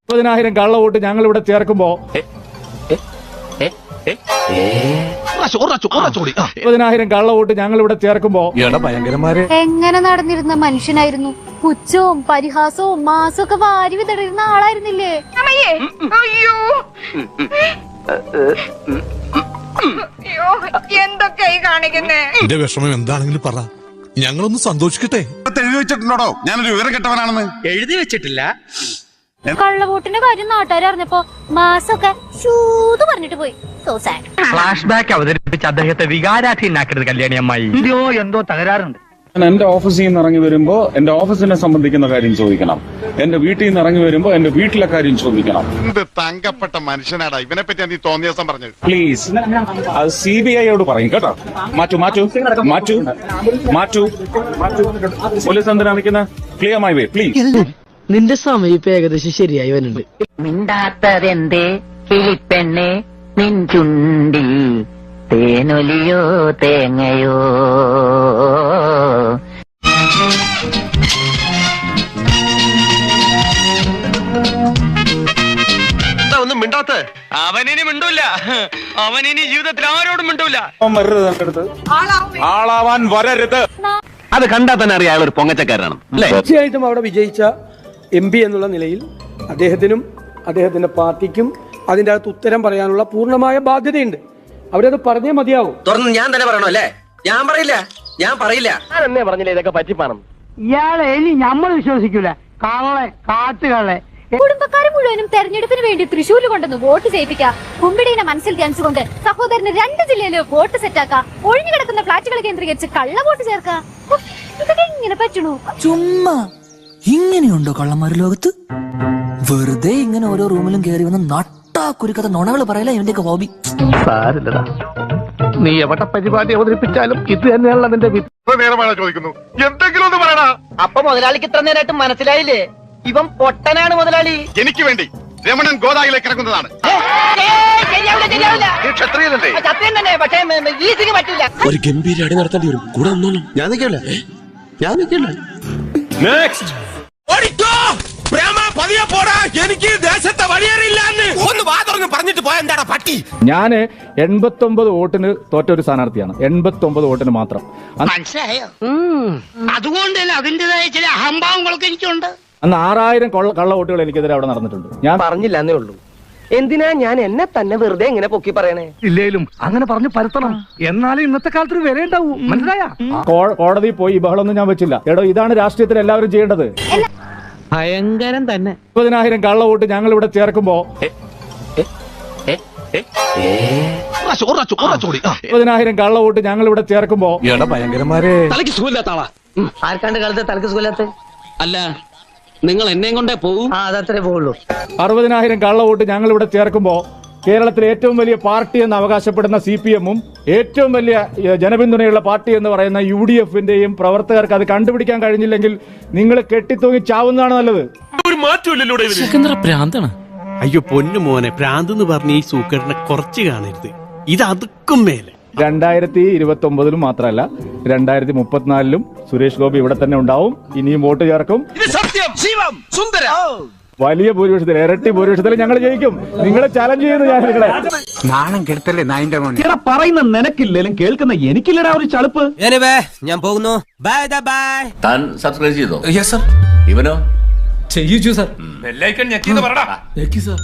30,000 കള്ള വോട്ട് ഞങ്ങൾ ഇവിടെ ചേർക്കുമ്പോ 30,000 കള്ള വോട്ട് ഞങ്ങൾ ഇവിടെ ചേർക്കുമ്പോ എങ്ങനെ നടന്നിരുന്ന മനുഷ്യനായിരുന്നു. പുച്ഛവും പരിഹാസവും മാസവും ഒക്കെ വാരി വിതറിയിരുന്ന ആളായിരുന്നില്ലേ. എന്തൊക്കെയായി കാണിക്കുന്നേ? എന്റെ വിഷമം എന്താണെങ്കിലും പറ, ഞങ്ങളൊന്ന് സന്തോഷിക്കട്ടെ. എഴുതി വെച്ചിട്ടുണ്ടോ ഞാനൊരു വിവരം കെട്ടവനാണെന്ന്? എഴുതി വെച്ചിട്ടില്ല. കള്ളവോട്ടിന്റെ കാര്യം നാട്ടുകാർ അറിഞ്ഞപ്പോ മാസൊക്കെ ഷൂത് പറഞ്ഞിട്ട് പോയി. So sad. ഫ്ലാഷ് ബാക്ക് അവതരിപ്പിച്ച് അദ്ദേഹത്തെ വികാരാധീനാക്കരുത് കല്യാണി അമ്മായി. എന്തോ തകരാറുണ്ട്. എന്റെ ഓഫീസിൽ നിന്ന് ഇറങ്ങി വരുമ്പോ എന്റെ ഓഫീസിനെ സംബന്ധിക്കുന്ന കാര്യം ചോദിക്കണം. എന്റെ വീട്ടിൽ നിന്ന് ഇറങ്ങി വരുമ്പോ എന്റെ വീട്ടിലെ കാര്യം ചോദിക്കണം. എന്ത് തങ്കപ്പെട്ട മനുഷ്യനാടാ ഇവനെ പറ്റി നീ തോന്നിയ ദിവസം പറഞ്ഞത്. പ്ലീസ് അത് CBIയോട് പറയും കേട്ടോ. മാറ്റൂ. പോലീസ് എന്തിനാ നിൽക്കുന്ന? Clear my way please. നിന്റെ സമയം ഇപ്പൊ ഏകദേശം ശരിയായി വരുന്നുണ്ട്. മിണ്ടാത്തതെന്തേ കിളിപ്പെണ്ണെ നിൻ ചുണ്ടിൽ തേനൊലിയോ തേങ്ങയോ. ഒന്നും മിണ്ടാത്ത അവനിനി മിണ്ടൂല. അവനിനി ജീവിതത്തിൽ ആരോടും മിണ്ടൂല. ആളാവാൻ വരരുത്. അത് കണ്ടാൽ തന്നെ അറിയാം അയാൾ ഒരു പൊങ്ങച്ചക്കാരനാണ്. തീർച്ചയായിട്ടും അവിടെ വിജയിച്ച MP എന്നുള്ള നിലയിൽ അദ്ദേഹത്തിനും അദ്ദേഹത്തിന്റെ പാർട്ടിക്കും അതിന്റെ അകത്ത് ഉത്തരം പറയാനുള്ള പൂർണ്ണമായ ബാധ്യതയുണ്ട്. അവരത് പറഞ്ഞേ മതിയാവും. തുറന്ന് ഞാൻ തന്നെ പറയണോ അല്ലേ? ഞാൻ പറയില്ല. ഞാൻ എന്നെ പറഞ്ഞില്ല ഇതൊക്കെ പറ്റിപ്പാണം. ഇയാളെ ഇനി നമ്മൾ വിശ്വസിക്കൂല. കള്ളെ കാട്ടുകളെ. കുടുംബക്കാരെ മുഴുവനും തെരഞ്ഞെടുപ്പിന് വേണ്ടി തൃശ്ശൂരിൽ കൊണ്ടുവന്ന് വോട്ട് ചെയ്യിപ്പിക്കാം. കുമ്പിടീനെ മനസ്സിൽ ധ്യാനിച്ചുകൊണ്ട് സഹോദരന് 2 ജില്ലയില് വോട്ട് സെറ്റാക്കാം. ഒഴിഞ്ഞു കിടക്കുന്ന ഫ്ളാറ്റുകൾ കേന്ദ്രീകരിച്ച് കള്ള വോട്ട് ചേർക്കാം. ഇതൊക്കെ ഇങ്ങനെ പറ്റണു? ചുമ്മാ ഇങ്ങനെയുണ്ടോ കള്ളന്മാര് ലോകത്ത്? വെറുതെ ഇങ്ങനെ ഓരോ റൂമിലും കയറി വന്ന് നട്ടാക്കുരുക്കഥ നുണകൾ പറയല ഇവന്റെയൊക്കെ ഹോബി. സാരില്ലടാ, നീ എവിടെ പരിപാടി അവതരിപ്പിച്ചാലും ഇത് തന്നെയാണല്ലോ നിന്റെ നേരമാണ് ചോദിക്കുന്നു. എന്തെങ്കിലും ഒന്ന് പറയടാ. അപ്പൊ മുതലാളിക്ക് ഇത്ര നേരമായിട്ട് മനസ്സിലായില്ലേ? ഇവൻ പൊട്ടനാണ് മുതലാളി. എനിക്ക് വേണ്ടി രമണൻ ഗോദായിലേക്ക് ഇറങ്ങുന്നതാണ്. ക്ഷത്രിയനല്ലേ? ഒരു ഗംഭീര അടി നടത്തേണ്ടി വരും. കൂടെ ഒന്നോളൂ. ഞാൻ നിൽക്കില്ല. എനിക്ക് ദേശത്തെ വഴിയേറില്ല ഒന്ന് വാതുറന്ന് പറഞ്ഞിട്ട് പോയ എന്താടാ പട്ടി. ഞാൻ 89 വോട്ടിന് തോറ്റ ഒരു സ്ഥാനാർത്ഥിയാണ്. 89 വോട്ടിന് മാത്രം. മനസ്സിലായോ? അതുകൊണ്ട് തന്നെ അതിന്റേതായ ചില അഹംഭാവങ്ങളൊക്കെ എനിക്കുണ്ട്. അന്ന് 6000 കള്ള വോട്ടുകൾ എനിക്കെതിരെ അവിടെ നടന്നിട്ടുണ്ട്. ഞാൻ പറഞ്ഞില്ല എന്നേ ഉള്ളൂ. എന്തിനാ ഞാൻ എന്നെ തന്നെ വെറുതെ ഇങ്ങനെ പൊക്കി പറയണേ? ഇല്ലേലും അങ്ങനെ പറഞ്ഞു പരത്തണം. എന്നാലും ഇന്നത്തെ കാലത്ത് വില ഉണ്ടാവും. മനസ്സിലായ കോടതിയിൽ പോയി ഈ ബഹളമൊന്നും ഞാൻ വെച്ചില്ല. എടോ, ഇതാണ് രാഷ്ട്രീയത്തിൽ എല്ലാവരും ചെയ്യേണ്ടത്. ഭയങ്കരം തന്നെ. 30,000 കള്ള വോട്ട് ഞങ്ങൾ ഇവിടെ ചേർക്കുമ്പോ 30,000 കള്ള വോട്ട് ഞങ്ങൾ ഇവിടെ ചേർക്കുമ്പോ തലക്ക് സുഖമില്ലാത്ത ആളാ. ആർക്കാണ്ട് കാലത്ത് തലക്ക് സുഖമില്ലാത്ത? അല്ല, നിങ്ങൾ എന്നെ കൊണ്ടേ പോവും. അതത്രേ പോകുള്ളൂ. 60,000 കള്ള വോട്ട് ഞങ്ങൾ ഇവിടെ ചേർക്കുമ്പോ കേരളത്തിലെ ഏറ്റവും വലിയ പാർട്ടി എന്ന് അവകാശപ്പെടുന്ന CPM-ഉം ഏറ്റവും വലിയ ജനപിന്തുണയുള്ള പാർട്ടി എന്ന് പറയുന്ന UDF-ന്റെയും പ്രവർത്തകർക്ക് അത് കണ്ടുപിടിക്കാൻ കഴിഞ്ഞില്ലെങ്കിൽ നിങ്ങൾ കെട്ടിത്തൂങ്ങി ചാവുന്നതാണ് നല്ലത്. ഒരു മാറ്റമില്ലല്ലോ. പ്രാന്താണ്. അയ്യോ പൊന്നു മോനെ, പ്രാന്ത് എന്ന് പറഞ്ഞ ഈ സൂക്കറിനെ കുറച്ച് കാണരുത്. ഇത് അതുക്കും മേലെ. 2029 മാത്രമല്ല 2034 സുരേഷ് ഗോപി ഇവിടെ തന്നെ ഉണ്ടാവും. ഇനിയും വോട്ട് ചേർക്കും. സത്യം, ശിവം, സുന്ദര. വലിയ ഭൂരിപക്ഷത്തിൽ, ഇരട്ടി ഭൂരിപക്ഷത്തിൽ ഞങ്ങൾ ജയിക്കും. നിങ്ങളെ ചലഞ്ച് ചെയ്യുന്നു ഞാൻ. നിങ്ങളെ നാണം കെടുത്തല്ലേ നായിന്റെ മോനെ. പറയുന്ന നിനക്കില്ലേലും കേൾക്കുന്ന എനിക്കില്ലടാ ഒരു ചളുപ്പ്. ഞാൻ പോകുന്നു. Bye bye. താൻ സബ്സ്ക്രൈബ് ചെയ്തോ? Yes sir. ഇവനോ? ചെയ്യിച്ചു സർ. ബെല്ലൈക്കൺ ഞെക്കിന്ന് പറടാ. സർ.